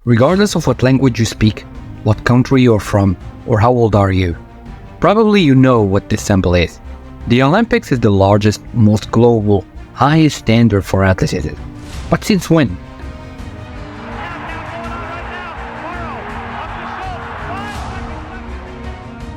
Regardless of what language you speak, what country you're from, or how old are you, probably you know what this symbol is. The Olympics is the largest, most global, highest standard for athleticism. But since when?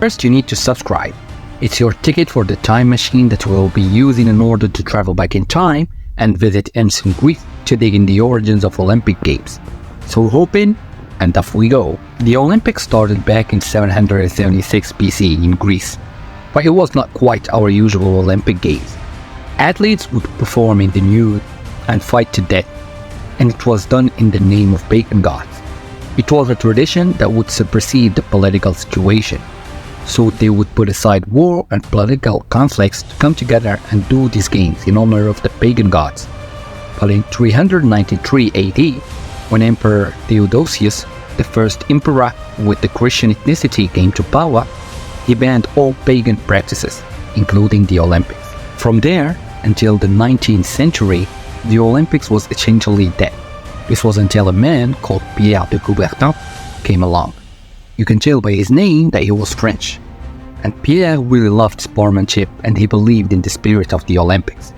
First, you need to subscribe. It's your ticket for the time machine that we'll be using in order to travel back in time and visit ancient Greece to dig in the origins of Olympic Games. So hop in, and off we go. The Olympics started back in 776 BC in Greece, but it was not quite our usual Olympic Games. Athletes would perform in the nude and fight to death, and it was done in the name of pagan gods. It was a tradition that would supersede the political situation, so they would put aside war and political conflicts to come together and do these games in honor of the pagan gods. But in 393 AD, when Emperor Theodosius, the first emperor with the Christian ethnicity, came to power, he banned all pagan practices, including the Olympics. From there, until the 19th century, the Olympics was essentially dead. This was until a man called Pierre de Coubertin came along. You can tell by his name that he was French. And Pierre really loved sportsmanship, and he believed in the spirit of the Olympics,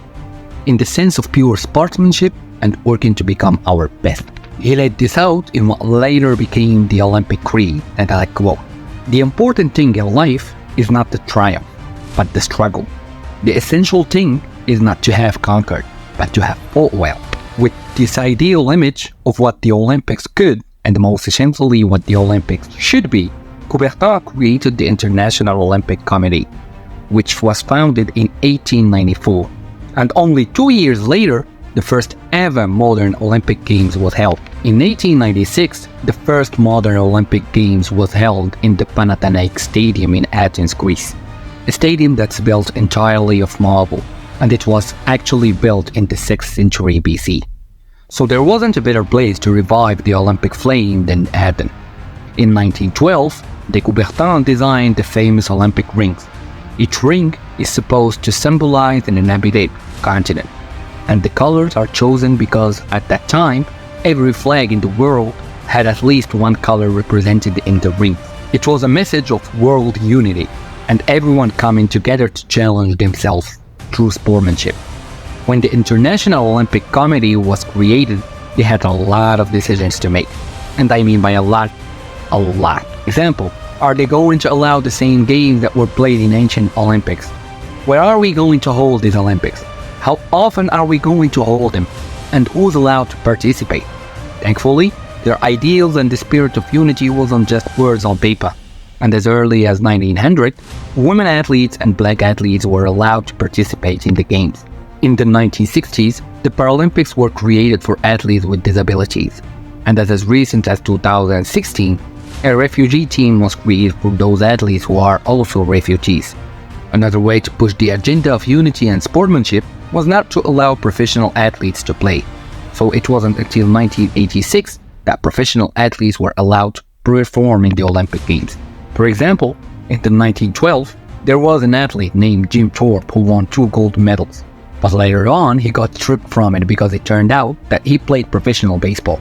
in the sense of pure sportsmanship and working to become our best. He laid this out in what later became the Olympic Creed, and I quote, "The important thing in life is not the triumph, but the struggle. The essential thing is not to have conquered, but to have fought well." With this ideal image of what the Olympics could, and most essentially what the Olympics should be, Coubertin created the International Olympic Committee, which was founded in 1894. And only 2 years later, the first ever modern Olympic Games was held. In 1896, the first modern Olympic Games was held in the Panathinaikos Stadium in Athens, Greece. A stadium that's built entirely of marble, and it was actually built in the 6th century BC. So there wasn't a better place to revive the Olympic flame than Athens. In 1912, de Coubertin designed the famous Olympic rings. Each ring is supposed to symbolize an inhabited continent, and the colors are chosen because at that time, every flag in the world had at least one color represented in the ring. It was a message of world unity, and everyone coming together to challenge themselves through sportsmanship. When the International Olympic Committee was created, they had a lot of decisions to make. And I mean by a lot. Example, are they going to allow the same games that were played in ancient Olympics? Where are we going to hold these Olympics? How often are we going to hold them? And who's allowed to participate? Thankfully, their ideals and the spirit of unity wasn't just words on paper. And as early as 1900, women athletes and black athletes were allowed to participate in the games. In the 1960s, the Paralympics were created for athletes with disabilities. And as recent as 2016, a refugee team was created for those athletes who are also refugees. Another way to push the agenda of unity and sportsmanship was not to allow professional athletes to play. So it wasn't until 1986 that professional athletes were allowed to perform in the Olympic Games. For example, in the 1912, there was an athlete named Jim Thorpe who won 2 gold medals. But later on, he got stripped from it because it turned out that he played professional baseball.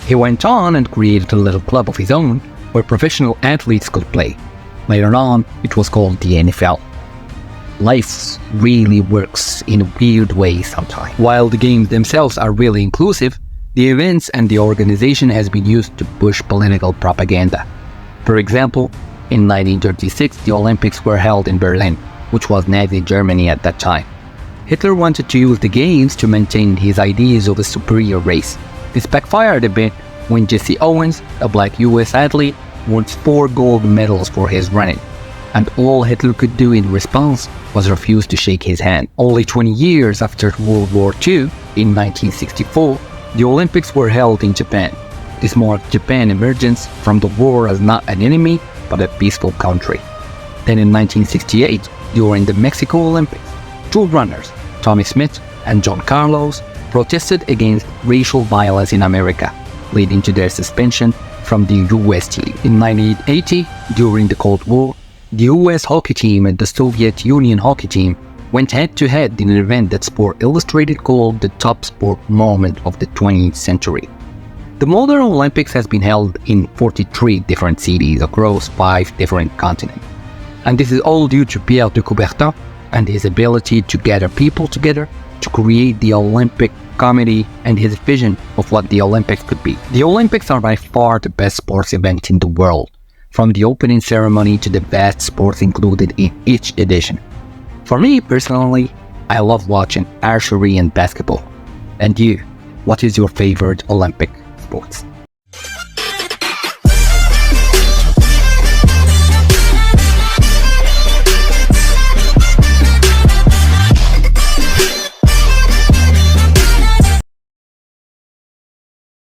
He went on and created a little club of his own where professional athletes could play. Later on, it was called the NFL. Life really works in a weird way sometimes. While the games themselves are really inclusive, the events and the organization has been used to push political propaganda. For example, in 1936, the Olympics were held in Berlin, which was Nazi Germany at that time. Hitler wanted to use the games to maintain his ideas of a superior race. This backfired a bit when Jesse Owens, a black US athlete, won 4 gold medals for his running, and all Hitler could do in response was refuse to shake his hand. Only 20 years after World War II, in 1964, the Olympics were held in Japan. This marked Japan's emergence from the war as not an enemy, but a peaceful country. Then in 1968, during the Mexico Olympics, 2 runners, Tommy Smith and John Carlos, protested against racial violence in America, leading to their suspension from the US team. In 1980, during the Cold War, the US hockey team and the Soviet Union hockey team went head-to-head in an event that Sport Illustrated called the top sport moment of the 20th century. The modern Olympics has been held in 43 different cities across 5 different continents. And this is all due to Pierre de Coubertin and his ability to gather people together to create the Olympic Committee and his vision of what the Olympics could be. The Olympics are by far the best sports event in the world, from the opening ceremony to the vast sports included in each edition. For me personally, I love watching archery and basketball. And you, what is your favorite Olympic sports?